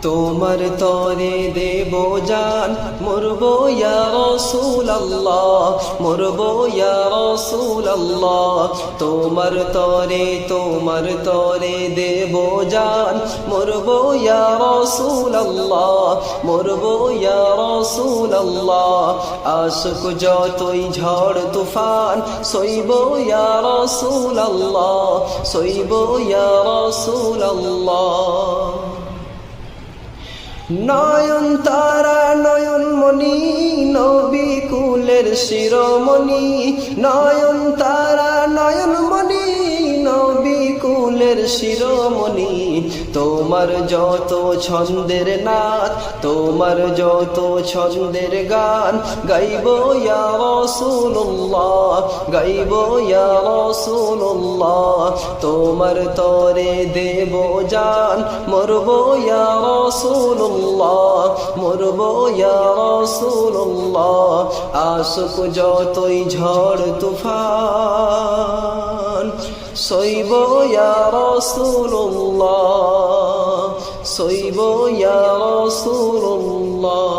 তোমার তরে দেব জান মরবো ইয়া রাসূলুল্লাহ, মরবো ইয়া রাসূলুল্লাহ। তোমার তরে দেব জান মরবো ইয়া রাসূলুল্লাহ, মরবো ইয়া রাসূলুল্লাহ। আশক যতই ঝড় তুফান সইব ইয়া রাসূলুল্লাহ, সইব ইয়া রাসূলুল্লাহ। নয়ন তারা নয়ন মনি নবী কুলের শিরোমণি, নয়ন তারা নয়ন মনি নবী কুলের শিরোমণি। তোমার যত ছন্দের নাচ, তোমার যত ছন্দের গান গাইব ইয়া রাসূলুল্লাহ, গাইব ইয়া রাসূলুল্লাহ। তোমার তরে দেব জান মরবো ইয়া রাসূলুল্লাহ, মরবো ইয়া রাসূলুল্লাহ। আশক যতই ঝড় তুফান সইব ইয়া রাসূলুল্লাহ, সইব ইয়া রাসূলুল্লাহ।